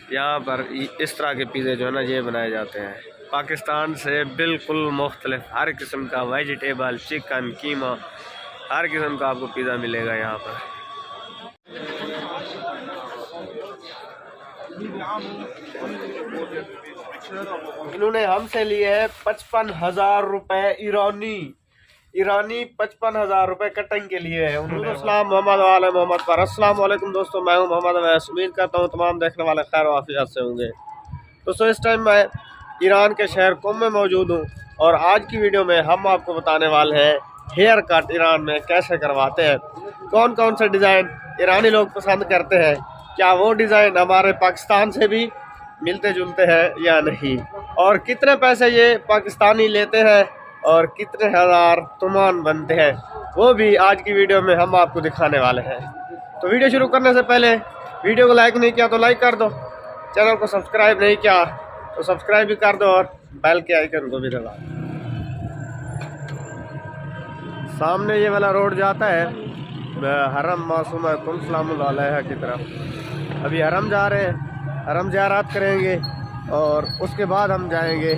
यहाँ पर इस तरह के पिज़्ज़े जो है ना ये बनाए जाते हैं। पाकिस्तान से बिल्कुल मुख्तलिफ हर किस्म का वेजिटेबल, चिकन, कीमा, हर किस्म का आपको पिज़्ज़ा मिलेगा यहाँ पर। इन्होंने हमसे लिए है 55,000 रुपये ईरानी 55,000 रुपये कटिंग के लिए है उन्होंने। अस्सलाम मोहम्मद वाले मोहम्मद पर। अस्सलाम वालेकुम दोस्तों, मैं हूं मोहम्मद अवैस। उम्मीद करता हूं तमाम देखने वाले खैर वाफियत से होंगे। दोस्तों इस टाइम मैं ईरान के शहर कुम में मौजूद हूं और आज की वीडियो में हम आपको बताने वाले हैं हेयर कट ईरान में कैसे करवाते हैं, कौन कौन से डिज़ाइन ईरानी लोग पसंद करते हैं, क्या वो डिज़ाइन हमारे पाकिस्तान से भी मिलते जुलते हैं या नहीं, और कितने पैसे ये पाकिस्तानी लेते हैं और कितने हज़ार तुमान बनते हैं, वो भी आज की वीडियो में हम आपको दिखाने वाले हैं। तो वीडियो शुरू करने से पहले वीडियो को लाइक नहीं किया तो लाइक कर दो, चैनल को सब्सक्राइब नहीं किया तो सब्सक्राइब भी कर दो और बेल के आइकन को भी दबा। सामने ये वाला रोड जाता है हरम मासूमा कुम अलैहा की तरफ। अभी हरम जा रहे हैं, हरम ज़ियारत करेंगे और उसके बाद हम जाएंगे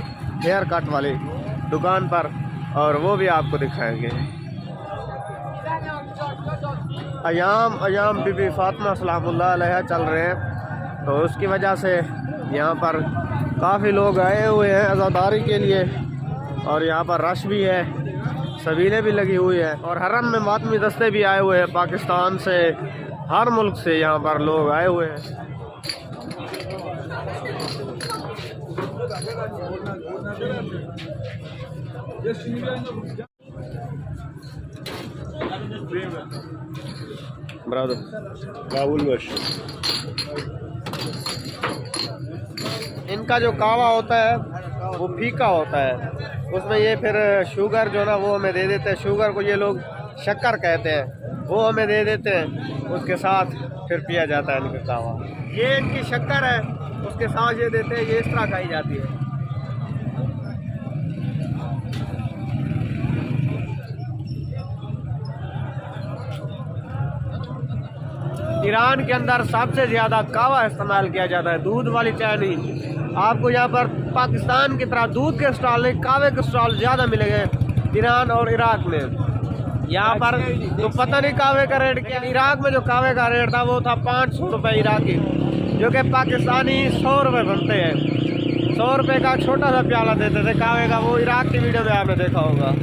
हेयर कट वाली दुकान पर और वो भी आपको दिखाएंगे। अयाम बीबी फातिमा सलामुल्लाह अलैहा चल रहे हैं, तो उसकी वजह से यहाँ पर काफ़ी लोग आए हुए हैं अज़ादारी के लिए और यहाँ पर रश भी है, सबीलें भी लगी हुई है और हरम में मातमी दस्ते भी आए हुए हैं। पाकिस्तान से, हर मुल्क से यहाँ पर लोग आए हुए हैं। इनका जो कावा होता है वो फीका होता है, उसमें ये फिर शुगर जो ना वो हमें दे देते हैं। शुगर को ये लोग शक्कर कहते हैं, वो हमें दे देते हैं, उसके साथ फिर पिया जाता है इनका कावा। ये इनकी शक्कर है, उसके साथ ये देते हैं, ये इस तरह खाई जाती है। ईरान के अंदर सबसे ज़्यादा कावा इस्तेमाल किया जाता है, दूध वाली चाय नहीं। आपको यहाँ पर पाकिस्तान की तरह दूध के स्टॉल नहीं, कावे के स्टॉल ज़्यादा मिलेंगे ईरान और इराक में। यहाँ पर तो पता नहीं कावे का रेट क्या। इराक में जो कावे का रेट था वो था 500 रुपये इराकी, जो कि पाकिस्तानी 100 रुपये बनते हैं। 100 रुपये का छोटा सा प्याला देते थे कावे का, वो इराक की वीडियो में आपने देखा होगा।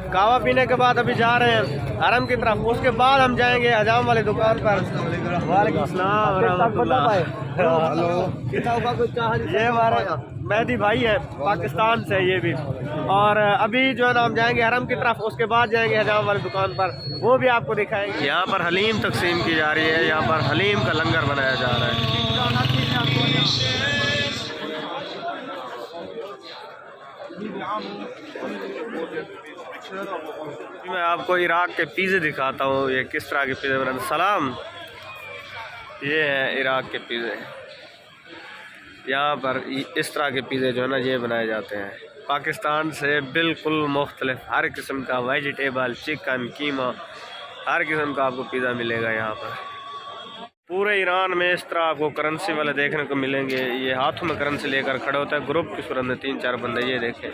कावा पीने के बाद अभी जा रहे हैं हरम की तरफ, उसके बाद हम जाएंगे हजाम वाली दुकान पर। वालेकुम अस्सलाम रहमतुल्लाह। ये हमारे मेहदी भाई है पाकिस्तान से, ये भी। और अभी जो है ना हम जाएंगे हरम की तरफ, उसके बाद जाएंगे हजाम वाली दुकान पर, वो भी आपको दिखाएंगे। यहाँ पर हलीम तकसीम की जा रही है, यहाँ पर हलीम का लंगर बनाया जा रहा है। मैं आपको इराक के पिज़्ज़े दिखाता हूँ, ये किस तरह के पिज़्ज़े बनाते हैं। सलाम, ये है इराक के पिज़्ज़े। यहाँ पर इस तरह के पिज़्ज़े जो है ना ये बनाए जाते हैं। पाकिस्तान से बिल्कुल मुख्तलिफ हर किस्म का वेजिटेबल, चिकन, कीमा, हर किस्म का आपको पिज़्ज़ा मिलेगा यहाँ पर। पूरे ईरान में इस तरह आपको करेंसी वाले देखने को मिलेंगे। ये हाथों में करेंसी लेकर खड़े होता है, ग्रुप की सूरत में 3-4 बंदे। ये देखें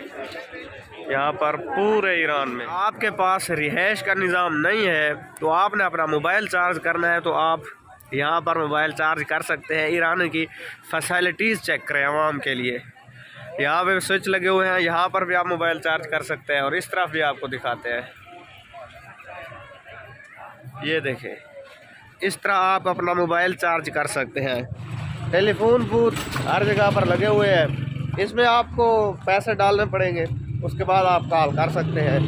यहाँ पर पूरे ईरान में आपके पास रिहाइश का निज़ाम नहीं है तो आपने अपना मोबाइल चार्ज करना है, तो आप यहाँ पर मोबाइल चार्ज कर सकते हैं। ईरान की फैसिलिटीज़ चेक करें आवाम के लिए। यहाँ पे स्विच लगे हुए हैं, यहाँ पर भी आप मोबाइल चार्ज कर सकते हैं और इस तरफ भी आपको दिखाते हैं। ये देखें, इस तरह आप अपना मोबाइल चार्ज कर सकते हैं। टेलीफोन बूथ हर जगह पर लगे हुए हैं, इसमें आपको पैसे डालने पड़ेंगे, उसके बाद आप कॉल कर सकते हैं।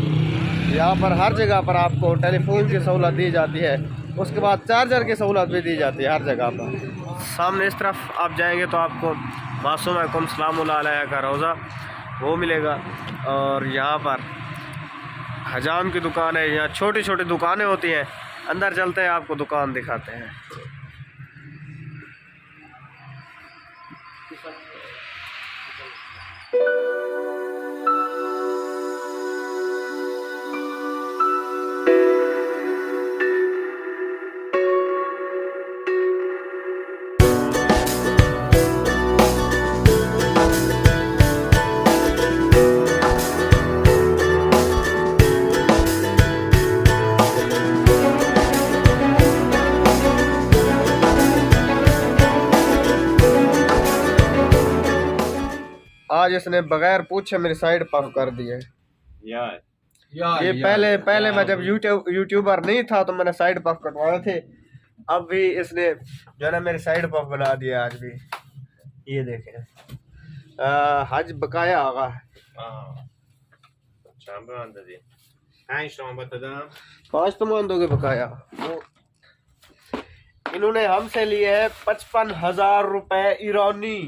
यहाँ पर हर जगह पर आपको टेलीफोन की सहूलत दी जाती है, उसके बाद चार्जर की सहूलत भी दी जाती है हर जगह पर। सामने इस तरफ आप जाएंगे तो आपको मासूमा कुम सलामुल्लाह अलैहा का रोज़ा वो मिलेगा और यहाँ पर हजाम की दुकान है। यहाँ छोटी छोटी दुकानें होती हैं, अंदर चलते हैं आपको दुकान दिखाते हैं। आज इसने बगैर पूछे मेरी साइड पफ कर दी है। ये पहले मैं जब यूट्यूबर नहीं था तो मैंने साइड पफ कटवाए थे। अब भी इसने जो है ना मेरी साइड पफ बना दिया आज भी। ये देखें हज बकाया होगा। 5 तमान दोगे बकाया। इन्होंने हमसे लिए है 55,000 रुपए ईरानी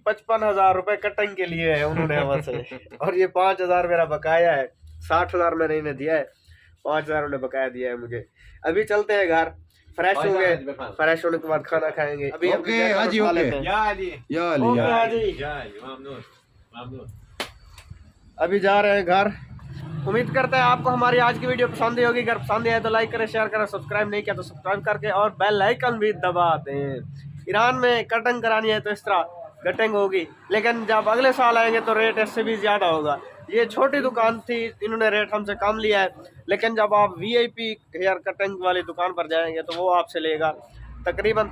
55,000 रुपए कटिंग के लिए है उन्होंने हमसे। और ये 5,000 मेरा बकाया है। 60,000 मैंने इन्हें दिया है, 5,000 उन्हें बकाया दिया है मुझे। अभी चलते हैं घर, फ्रेश होंगे, फ्रेश होने के बाद खाना खाएंगे। अभी अभी जा रहे हैं घर। उम्मीद करते हैं आपको हमारी आज की वीडियो पसंद ही होगी। अगर पसंद आए तो लाइक करें, शेयर करें, सब्सक्राइब नहीं किया तो सब्सक्राइब करके और बेल आइकन भी दबा दें। ईरान में कटिंग करानी है तो इस तरह कटिंग होगी, लेकिन जब अगले साल आएंगे तो रेट इससे भी ज़्यादा होगा। ये छोटी दुकान थी, इन्होंने रेट हमसे कम लिया है, लेकिन जब आप VIP हेयर कटिंग वाली दुकान पर जाएंगे तो वो आपसे लेगा तकरीबन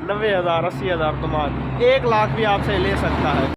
90,000 80,000 तमाम 1 लाख भी आपसे ले सकता है।